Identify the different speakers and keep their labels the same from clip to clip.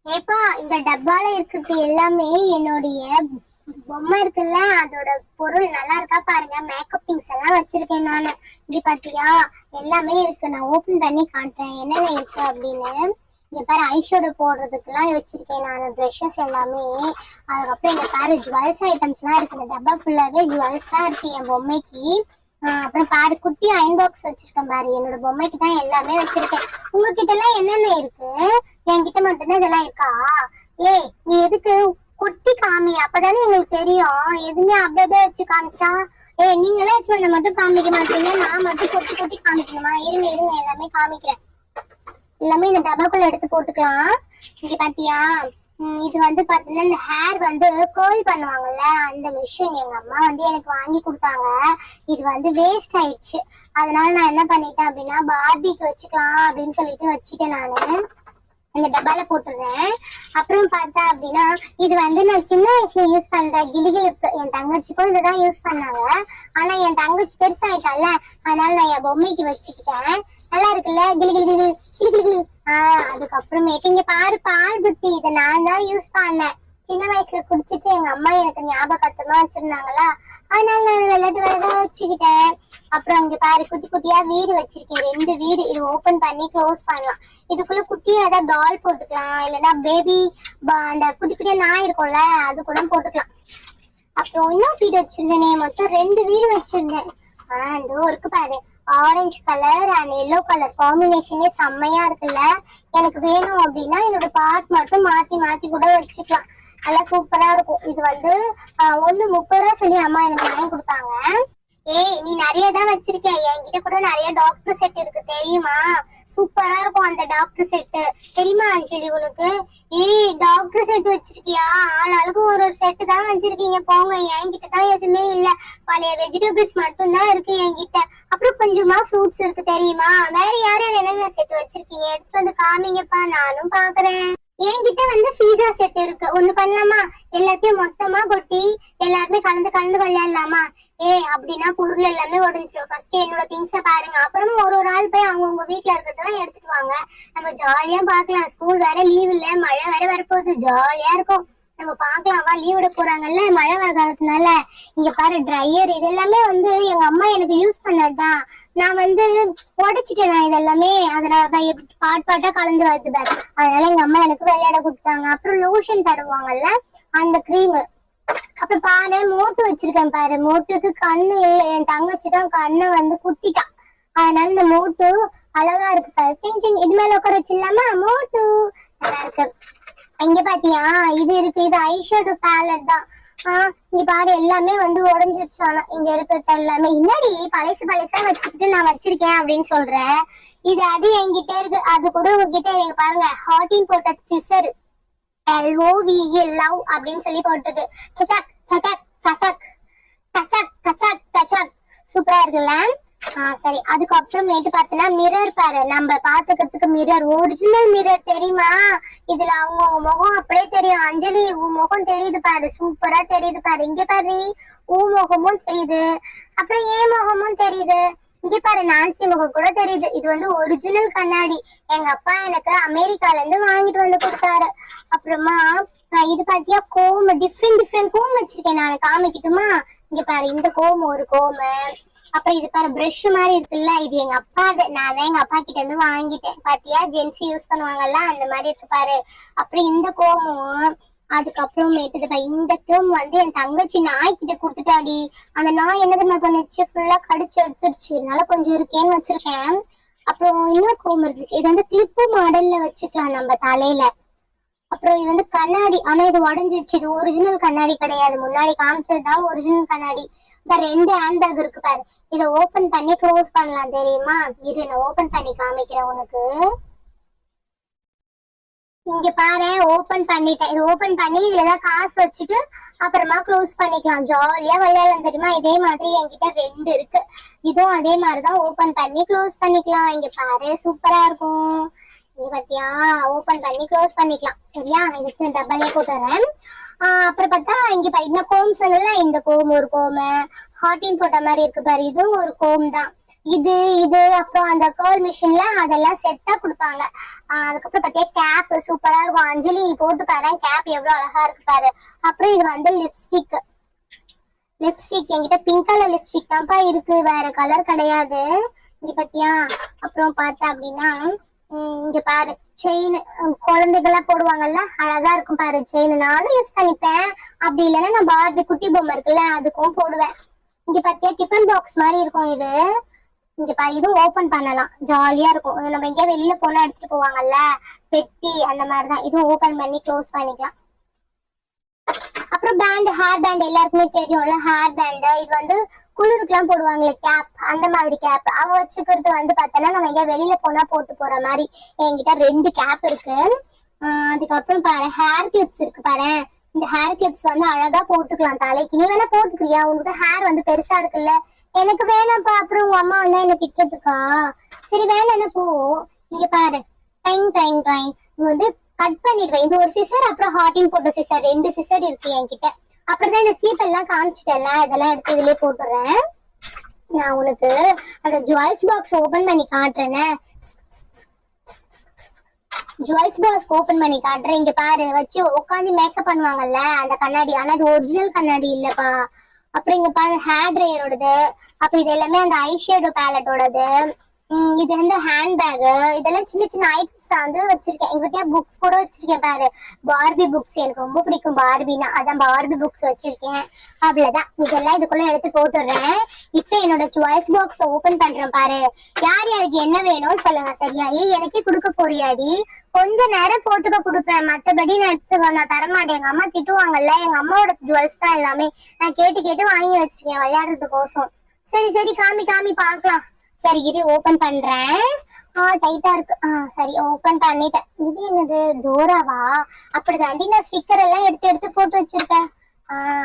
Speaker 1: ஏப்பா இந்த டப்பால இருக்கிறது எல்லாமே என்னுடைய பொம்மை இருக்குல்ல அதோட பொருள் நல்லா இருக்கா பாருங்க. மேக்கப் திங்ஸ் எல்லாம் வச்சிருக்கேன் நானு. இப்படி பாத்தியா எல்லாமே இருக்கு. நான் ஓபன் பண்ணி காட்டுறேன் என்னென்ன இருக்கு அப்படின்னு. இங்க பாரு ஐஷேடோ போடுறதுக்கு எல்லாம் வச்சிருக்கேன் நான் ப்ரஷஸ் எல்லாமே. அதுக்கப்புறம் இங்க பாரு ஜுவல்ஸ் ஐட்டம்ஸ் எல்லாம் இருக்கு. இந்த டப்பா ஃபுல்லாவே ஜுவல்ஸ் தான் இருக்கு என் பொம்மைக்கு. அப்புறம் பாரு குட்டி அயன் பாக்ஸ் வச்சிருக்கேன் பாரு. என்னோட பொம்மைக்கு தான் எல்லாமே வச்சிருக்கேன். உங்ககிட்ட எல்லாம் என்னென்ன இருக்கு? என்கிட்ட மட்டும்தான் இதெல்லாம் இருக்கா? ஏய் நீ எதுக்கு கொட்டி காமி, அப்பதானே எங்களுக்கு தெரியும். எதுவுமே அப்படியே வச்சு காமிச்சா நீங்களே எக்ஸ்பிளைன் மட்டும் காமிக்க மாட்டீங்க, நான் மட்டும் கொட்டி கொட்டி காமிக்கணுமா? இருங்க இருங்க எல்லாமே காமிக்கிறேன். எல்லாமே இந்த டப்பாக்குள்ள எடுத்து போட்டுக்கலாம். இங்க பாத்தியா இது வந்து பாத்தீங்கன்னா இந்த ஹேர் வந்து கேர்ல் பண்ணுவாங்கல்ல அந்த மிஷின் எங்க அம்மா வந்து எனக்கு வாங்கி கொடுத்தாங்க. இது வந்து வேஸ்ட் ஆயிடுச்சு. அதனால நான் என்ன பண்ணிட்டேன் அப்படின்னா பார்பிக்கு வச்சுக்கலாம் அப்படின்னு சொல்லிட்டு வச்சுட்டேன் நானு. இந்த டப்பால போட்டுடுறேன். அப்புறம் பார்த்தா அப்படின்னா இது வந்து நான் சின்ன வயசுல யூஸ் பண்ற கிளிகிளிப்பு. என் தங்கச்சிக்கும் இதுதான் யூஸ் பண்ணாங்க. ஆனா என் தங்கச்சி பெருசாயிட்டால அதனால நான் என் பொம்மைக்கு வச்சுக்கிட்டேன். நல்லா இருக்குல்ல கிளிகிளி கிளி கிளி கிளி. அதுக்கப்புறமேட்டு இங்க பாரு பால் புட்டி. இதை நான் தான் யூஸ் பண்ணேன். சின்ன வயசுல குடிச்சிட்டு எங்க அம்மா எனக்கு ஞாபகத்தமா வச்சிருந்தாங்களா அதனால நான் விளையாட்டு வச்சுக்கிட்டேன். அப்புறம் அங்க பாரு குட்டி குட்டியா வீடு வச்சிருக்கேன். 2 வீடு. இது ஓபன் பண்ணி க்ளோஸ் பண்ணலாம். இதுக்குள்ள குட்டியா ஏதாவது டால் போட்டுக்கலாம், இல்லைன்னா பேபி அந்த குட்டி குட்டியா நாய் இருக்கும்ல அது கூட போட்டுக்கலாம். அப்புறம் இன்னும் வீடு வச்சிருந்தேனே, மொத்தம் 2 வீடு வச்சிருந்தேன். இந்த இருக்கு பாரு orange colour and yellow colour காம்பினேஷனே செம்மையா இருக்குல்ல. எனக்கு வேணும் அப்படின்னா என்னோட பார்ட் மட்டும் மாத்தி மாத்தி கூட வச்சுக்கலாம். நல்லா சூப்பரா இருக்கும். இது வந்து 1 30 சொல்லி அம்மா எனக்கு வாங்கி கொடுத்தாங்க. ஏய் நீ நிறைய தான் வச்சிருக்க. என்கிட்ட கூட நிறைய டாக்டர் செட் இருக்கு தெரியுமா? சூப்பரா இருக்கும் அந்த டாக்டர் செட்டு. தெரியுமா அஞ்சலி உனக்கு? ஏய் டாக்டர் செட் வச்சிருக்கியா? ஆளாளுக்கு ஒரு செட்டு தான் வச்சிருக்கீங்க போங்க. என்கிட்ட தான் எதுவுமே இல்ல. பழைய வெஜிடபிள்ஸ் மட்டும் தான் இருக்கு என்கிட்ட. அப்புறம் கொஞ்சமா ஃப்ரூட்ஸ் இருக்கு தெரியுமா? வேற யார் யார் என்னென்ன செட் வச்சிருக்கீங்க எடுத்துட்டு வந்து காமிங்கப்பா, நானும் பாக்குறேன். என்கிட்ட வந்து பீஸா செட் இருக்கு. ஒண்ணு பண்ணலாமா? எல்லாத்தையும் மொத்தமா கொட்டி எல்லாருமே கலந்து கலந்து விளையாடலாமா? அப்படின்னா பொருள் எல்லாமே உடஞ்சிடும். ஃபர்ஸ்ட் என்னோட திங்ஸ பாருங்க. அப்புறமா ஒரு ஆள் போய் அவங்கவுங்க வீட்டுல இருக்கிறதெல்லாம் எடுத்துட்டு வாங்க. நம்ம ஜாலியா பாக்கலாம். ஸ்கூல் வேற லீவ் இல்ல, மழை வேற வரப்போகுது. ஜாலியா இருக்கும். நம்ம பாக்கலாம் வா. லீவ் விட போறாங்கல்ல மழை வர காலத்துனால. இங்க பாரு ட்ரையர். இது எல்லாமே வந்து எங்க அம்மா எனக்கு யூஸ் பண்ணதுதான். நான் வந்து உடைச்சிட்டேன் இதெல்லாமே. அதனால பாட் பாட்டா கலந்து வருது பாரு. அதனால எங்க அம்மா எனக்கு விளையாட கொடுத்தாங்க. அப்புறம் லோஷன் தடவுவாங்கல்ல அந்த கிரீம். அப்புறம் பாரு மோட்டு வச்சிருக்கேன் பாரு. மோட்டுக்கு கண்ணு இல்லை. என் தங்கச்சி தான் கண்ணை வந்து குத்திட்டான். அதனால இந்த மோட்டு அழகா இருக்கு பாரு. டிங் டிங். இது மேல உட்கார வச்சிடலாமா? மோட்டு நல்லா இருக்கு. இங்க பாத்தியா இது இருக்கு. இது ஐஷேடோ பேலட் தான். இங்க பாரு எல்லாமே வந்து உடஞ்சிருச்சு. இங்க இருக்கிறது எல்லாமே இன்னாடி பழசு பழசா வச்சுக்கிட்டு நான் வச்சிருக்கேன் அப்படின்னு சொல்றேன். இது அது என்கிட்ட இருக்கு. அது கூட உங்ககிட்ட எங்க பாருங்க ஹாட்டின் போட்ட சிசர் LOVE லவ் அப்படின்னு சொல்லி போட்டிருக்கு. சச்சக் சச்சக் சச்சக் டச்சக் டச்சக் டச்சக். சூப்பரா இருக்குல்ல? சரி. அதுக்கப்புறமேட்டு பாத்தீங்கன்னா மிரர் பாரு. நம்ம பாத்துக்கிறதுக்கு மிரர், ஒரிஜினல் மிரர் தெரியுமா? இதுல அவங்க முகம் அப்படியே தெரியும். அஞ்சலி உன் முகம் தெரியுது பாரு. சூப்பரா தெரியுது பாரு. இங்க பாரு உன் முகமும் தெரியுது. அப்புறம் ஏன் முகமும் தெரியுது. இங்க பாரு நான்சி முகம் கூட தெரியுது. இது வந்து ஒரிஜினல் கண்ணாடி. எங்க அப்பா எனக்கு அமெரிக்கால இருந்து வாங்கிட்டு வந்து கொடுத்தாரு. அப்புறமா இது பாத்தியா கோம். டிஃப்ரெண்ட் கோம் வச்சிருக்கேன் நான். காமிக்கட்டுமா? இங்க பாரு இந்த கோம் ஒரு கோம். அப்புறம் இது பாரு பிரஷ் மாதிரி இருக்குல்ல. இது எங்க அப்பா. நான் தான் எங்க அப்பா கிட்ட இருந்து வாங்கிட்டேன். பாத்தியா ஜென்ஸ் யூஸ் பண்ணுவாங்கல்ல அந்த மாதிரி இருக்கு பாரு. அப்புறம் இந்த கோமும். அதுக்கப்புறமேட்டு இந்த கோம் வந்து என் தங்கச்சி நாய் கிட்ட கொடுத்துட்டாடி. அந்த நாய் என்ன தெரியுமா பண்ணுச்சு? ஃபுல்லா கடிச்சு எடுத்துருச்சு. அதனால கொஞ்சம் இருக்கேன்னு வச்சிருக்கேன். அப்புறம் இன்னொரு கோம் இருந்துச்சு. இது வந்து கிளிப்பு மாடல்ல வச்சுக்கலாம் நம்ம தலையில. அப்புறம் இது வந்து கண்ணாடி. ஆனா இது உடஞ்சிருச்சு. இது ஒரிஜினல் கண்ணாடி கிடையாது. முன்னாடி காமிச்சதுதான் ஒரிஜினல் கண்ணாடி. இந்த 2 ஹேண்ட்பேக் இருக்கு பாரு. இதை ஓபன் பண்ணி க்ளோஸ் பண்ணலாம் தெரியுமா? இரு நான் ஓபன் பண்ணி காமிக்கிறேன் உனக்கு. இங்க பாரு ஓபன் பண்ணிட்டேன். இது ஓபன் பண்ணி இதுலதான் காசு வச்சுட்டு அப்புறமா க்ளோஸ் பண்ணிக்கலாம். ஜாலியா விளையாடலாம் தெரியுமா? இதே மாதிரி என்கிட்ட 2 இருக்கு. இதுவும் அதே மாதிரிதான் ஓபன் பண்ணி க்ளோஸ் பண்ணிக்கலாம். இங்க பாரு சூப்பரா இருக்கும். இங்க பாத்தியா ஓபன் பண்ணி க்ளோஸ் பண்ணிக்கலாம். சரியா? இதுக்கு டப்பாலே போட்டுறேன். அப்புறம் பார்த்தா இங்க இன்னும் கோம் சொன்னல. இந்த கோம் ஒரு கோம். ஹாட்டின் போட்ட மாதிரி இருக்கு பாரு. இதுவும் ஒரு கோம் தான். இது இது அப்புறம் அந்த கேர்ள் மிஷின்ல அதெல்லாம் செட்டா கொடுத்தாங்க. அதுக்கப்புறம் பாத்தியா கேப் சூப்பரா இருக்கும். அஞ்சலி நீ போட்டு பாரு கேப் எவ்வளவு அழகா இருக்கு பாரு. அப்புறம் இது வந்து லிப்ஸ்டிக் என்கிட்ட பிங்க் கலர் லிப்ஸ்டிக் தான்ப்பா இருக்கு, வேற கலர் கிடையாது. இங்க பாத்தியா அப்புறம் பார்த்தா அப்படின்னா இங்க பாரு செயின், குழந்தைகள்லாம் போடுவாங்கல்ல அழகா இருக்கும் பாரு செயின். நானும் யூஸ் பண்ணிப்பேன். அப்படி இல்லைன்னா நான் பார்பி குட்டி பொம்மை இருக்குல்ல அதுக்கும் போடுவேன். இங்க பாத்தியா டிஃபன் பாக்ஸ் மாதிரி இருக்கும் இது. இங்க பா இதுவும் ஓபன் பண்ணலாம், ஜாலியா இருக்கும். நம்ம எங்கேயா வெளியில போனா எடுத்துட்டு போவாங்கல்ல பெட்டி அந்த மாதிரிதான், இதுவும் ஓபன் பண்ணி க்ளோஸ் பண்ணிக்கலாம். அப்புறம் பேண்ட், ஹேர் பேண்ட் எல்லாருக்குமே தெரியும்ல ஹேர் பேண்ட். இது வந்து குளிருக்குலாம் போடுவாங்களே கேப், அந்த மாதிரி கேப். அவ வச்சுக்கிறது வந்து பார்த்தோன்னா நம்ம எங்க வெளியில போனா போட்டு போற மாதிரி என்கிட்ட 2 கேப் இருக்கு. அதுக்கப்புறம் பாரு ஹேர் கிளிப்ஸ் இருக்கு பாரு. இந்த ஹேர் கிளிப்ஸ் வந்து அழகா போட்டுக்கலாம் தலைக்கு. நீ வேணா போட்டுக்கிறியா? உனக்கு ஹேர் வந்து பெருசா இருக்குல்ல. எனக்கு வேணாம்ப்பா, அப்புறம் உங்க அம்மா வந்தா என்ன திட்டுறதுக்கா? சரி வேணாம் போ. இங்க பாரு டைங் டைங் டைங் வந்து கட் பண்ணிடுவேன். இது ஒரு சிசர், அப்புறம் ஹார்டின் போட்ட சிசர், 2 சிசர் இருக்கு என்கிட்ட. அப்புறம் இந்த சீப் எல்லாம் காமிச்சிட்டேன்ல இதெல்லாம் எடுத்து இதுலயே போட்டுறேன். நான் உனக்கு அந்த ஜுவல்ஸ் பாக்ஸ் ஓபன் பண்ணி காட்டுறேன்னு. ஜுவல்ஸ் பாக்ஸ் ஓபன் பண்ணி காட்டுறேன். இங்க பாரு வச்சு உட்காந்து மேக்கப் பண்ணுவாங்கல்ல அந்த கண்ணாடி, ஆனா அது ஒரிஜினல் கண்ணாடி இல்லப்பா. அப்புறம் இங்க பாரு ஹேர் ட்ரையரோடது. அப்ப இது எல்லாமே அந்த ஐ ஷேடோ பேலட்டோடது. இது வந்து ஹேண்ட் பேக். இதெல்லாம் சின்ன சின்ன ஐட்டம்ஸ் வந்து வச்சிருக்கேன். எங்கிட்ட புக்ஸ் கூட வச்சிருக்கேன் பாரு, பார்பி புக்ஸ். எனக்கு ரொம்ப பிடிக்கும் பார்பினா, அதான் பார்பி புக்ஸ் வச்சிருக்கேன். அவ்வளவுதான், இதெல்லாம் இதுக்குள்ள எடுத்து போட்டுடுறேன். இப்ப என்னோட ஜுவல்ஸ் பாக்ஸ் ஓபன் பண்றேன் பாரு. யார் யாருக்கு என்ன வேணும்னு சொல்லுங்க சரியா? எனக்கே கொடுக்க போறியாடி? கொஞ்ச நேரம் போட்டுக்க கொடுப்பேன், மத்தபடி நான் தரமாட்டேன். எங்க அம்மா திட்டுவாங்கல்ல. எங்க அம்மாவோட ஜுவல்ஸ் தான் எல்லாமே. நான் கேட்டு கேட்டு வாங்கி வச்சிருக்கேன் விளையாடுறதுக்கோசம். சரி சரி காமி பாக்கலாம். சரி இது ஓபன் பண்றேன். டைட்டா இருக்கு. சரி ஓபன் பண்ணிட்டேன். இது என்னது டோராவா? அப்படி தாண்டி நான் ஸ்டிக்கர் எல்லாம் எடுத்து போட்டு வச்சிருக்கேன்.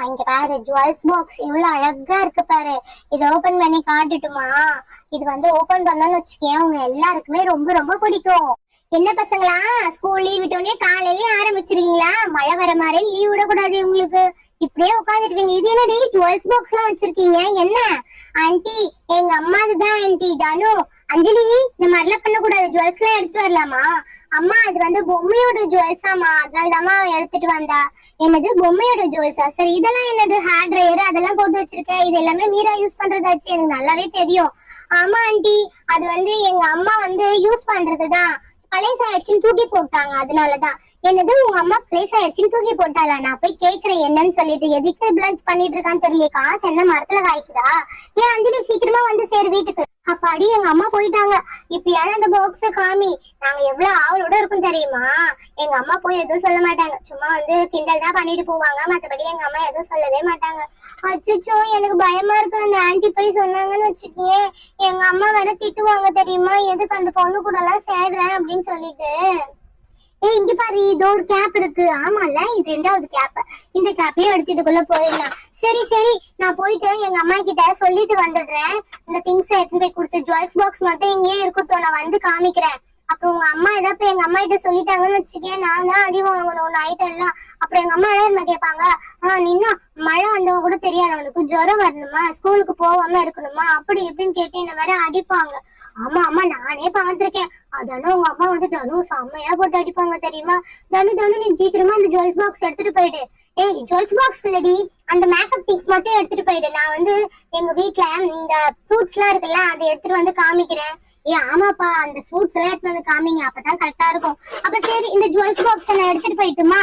Speaker 1: இங்க பாரு ஜுவல்ஸ் பாக்ஸ் எவ்வளவு அழகா இருக்கு பாரு. இதை ஓபன் பண்ணி காட்டுட்டுமா? இது வந்து ஓபன் பண்ணணும்னு வச்சுக்கேன், உங்க எல்லாருக்குமே ரொம்ப ரொம்ப பிடிக்கும். என்ன பசங்களா ஸ்கூல் லீவ் விட்டோடனே காலையிலேயே ஆரம்பிச்சிருக்கீங்களா? மழை வர மாதிரி லீவ் விடக்கூடாது உங்களுக்கு. இப்படியே உட்காந்துருக்கீங்க. இது என்ன டெய்லி ஜுவல்ஸ் பாக்ஸ் எல்லாம் வச்சிருக்கீங்க? என்ன ஆன்ட்டி? எங்க அம்மா அதுதான் ஆன்ட்டி. தனு, அஞ்சலி இந்த மாதிரிலாம் பண்ணக்கூடாது. ஜுவல்ஸ் எல்லாம் எடுத்துட்டு வரலாமா? அம்மா அது வந்து பொம்மையோட ஜுவல்ஸாமா, அதனாலதாம்மா எடுத்துட்டு வந்தா. என்னது பொம்மையோட ஜுவல்ஸா? சரி இதெல்லாம் என்னது? ஹேர் ட்ரையர் அதெல்லாம் போட்டு வச்சிருக்கேன். இது எல்லாமே மீரா யூஸ் பண்றதாச்சு, எனக்கு நல்லாவே தெரியும். ஆமா ஆன்ட்டி, அது வந்து எங்க அம்மா வந்து யூஸ் பண்றதுதான், பழைய ஆயிடுச்சுன்னு தூக்கி போட்டாங்க, அதனாலதான். என்னது உங்க அம்மா பிளேஸ் ஆயிடுச்சுன்னு தூக்கி போட்டாளா? நான் போய் கேக்குறேன் என்னன்னு சொல்லிட்டு. எதுக்கு இப்படிலாம் பண்ணிட்டு இருக்கான்னு தெரியல. காசு என்ன மரத்துல காய்க்குதா? ஏன் அஞ்சலி சீக்கிரமா வந்து சேரு வீட்டுக்கு. அப்பாடி எங்க அம்மா போயிட்டாங்க. இப்பயாவது அந்த பாக்ஸ காமி. நாங்க எவ்வளவு ஆவலோட இருக்கும் தெரியுமா? எங்க அம்மா போய் எதுவும் சொல்ல மாட்டாங்க, சும்மா வந்து கிண்டல் தான் பண்ணிட்டு போவாங்க. மத்தபடி எங்க அம்மா எதுவும் சொல்லவே மாட்டாங்க. அச்சோ எனக்கு பயமா இருக்கு. அந்த ஆன்ட்டி போய் சொன்னாங்கன்னு வச்சுக்கீங்க, எங்க அம்மா வேற திட்டுவாங்க தெரியுமா? எதுக்கு அந்த பொண்ணு கூட எல்லாம் சேர்றேன் அப்படின்னு சொல்லிட்டு. இங்க பாரு இதோ ஒரு கேப் இருக்கு. ஆமால இது 2வது கேப். இந்த கேப்பையும் எடுத்து இதுக்குள்ள போயிடலாம். சரி சரி நான் போயிட்டு எங்க அம்மா கிட்ட சொல்லிட்டு வந்துடுறேன். இந்த திங்ஸ் எடுத்து போய் கொடுத்து ஜுவல்ஸ் பாக்ஸ் மட்டும் இங்கேயே இருக்கட்டும், நான் வந்து காமிக்கிறேன். அப்புறம் உங்க அம்மா ஏதாவது போய் எங்க அம்மா கிட்ட சொல்லிட்டாங்கன்னு வச்சுக்கேன், நான் தான் அடி வாங்கணும் நைட் எல்லாம். அப்புறம் எங்க அம்மா என்ன கேட்பாங்க, நின்னா மழை வந்தவங்க கூட தெரியாது, அவனுக்கு ஜுரம் வரணுமா, ஸ்கூலுக்கு போகாம இருக்கணுமா, அப்படி இப்படின்னு கேட்டு என்ன வேற அடிப்பாங்க. ஆமா ஆமா நானே பாத்திருக்கேன். அதனால உங்க அம்மா வந்து தனு செம்மையா போட்டு அடிப்பாங்க தெரியுமா? தனு நீ சீக்கிரமா அந்த ஜுவல்ஸ் பாக்ஸ் எடுத்துட்டு போயிடு. ஜுவல்ஸ் பாக்ஸ் இல்லடி, அந்த மேக்கப் திங்ஸ் மட்டும் எடுத்துட்டு போயிடு. நான் வந்து எங்க வீட்டுல இந்த ஃப்ரூட்ஸ் எல்லாம் இருக்குல்ல அதை எடுத்துட்டு வந்து காமிக்கிறேன். ஆமாப்பா அந்த ஃப்ரூட்ஸ் எல்லாம் எடுத்துட்டு வந்து காமிங்க, அப்பதான் கரெக்டா இருக்கும். அப்ப சரி இந்த ஜுவல்ஸ் பாக்ஸ் நான் எடுத்துட்டு போயிட்டுமா?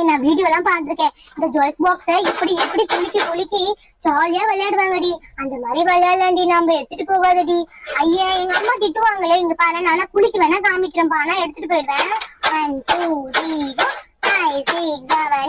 Speaker 1: நான் வீடியோ எல்லாம் பாத்துருக்கேன். இந்த ஜுவல்ஸ் பாக்ஸ இப்படி குலுக்கி ஜாலியா விளையாடுவாங்கடி. அந்த மாதிரி விளையாடலாண்டி, நம்ம எடுத்துட்டு போவாதடி. ஐயா எங்க அம்மா திட்டுவாங்களே. இங்க பாரு நானா குளிக்க வேணா காமிக்கிறேன்ப்பா, நான் எடுத்துட்டு போயிடுவேன். 1 2 3 4 5 6 7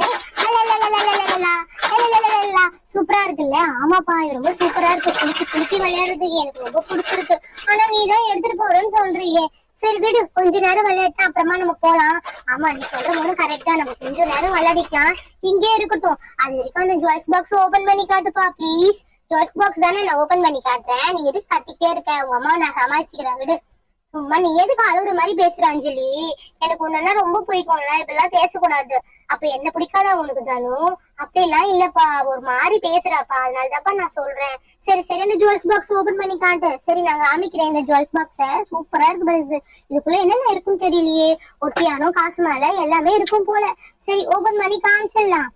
Speaker 1: சூப்பரா இருக்குல்ல? ஆமாப்பா ரொம்ப சூப்பரா இருக்கு. குளிக்கி விளையாடுறதுக்கு எனக்கு ரொம்ப பிடிச்சிருக்கு. ஆனா நீ தான் எடுத்துட்டு போறேன்னு சொல்றியே. சரி விடு, கொஞ்ச நேரம் விளையாட்டா அப்புறமா நம்ம போலாம். ஆமா நீ சொல்ற போது கரெக்டா, நம்ம கொஞ்ச நேரம் விளையாடிக்கலாம். இங்கே இருக்கட்டும். அது வரைக்கும் அந்த ஜுவல்ஸ் பாக்ஸ் ஓபன் பண்ணி காட்டுப்பா ப்ளீஸ். ஜுவல்ஸ் பாக்ஸ் தானே, நான் ஓபன் பண்ணி காட்டுறேன். நீங்க எதுக்கு கத்திட்டே இருக்க? உங்க அம்மா நான் சமாளிச்சுக்கிறேன் விடு. சும்மா நீ எதுக்கு அழுகுற மாதிரி பேசுற அஞ்சலி? எனக்கு உன்னா ரொம்ப பிடிக்கும்ல, இப்பெல்லாம் பேசக்கூடாது. அப்ப என்ன பிடிக்காதா உனக்கு தானு? அப்படிலாம் இல்லப்பா, ஒரு மாதிரி பேசுறாப்பா, அதனாலதான்ப்பா நான் சொல்றேன். சரி சரி, இந்த ஜுவல்ஸ் பாக்ஸ் ஓபன் பண்ணி காட்டு. சரி நான் காமிக்கிறேன் இந்த ஜுவல்ஸ் பாக்ஸ. சூப்பரா இருக்கு பாரு. இதுக்குள்ள என்னென்ன இருக்குன்னு தெரியலையே. ஒட்டியானோ காசு மேல எல்லாமே இருக்கும் போல. சரி ஓபன் பண்ணி காமிச்சிடலாம்.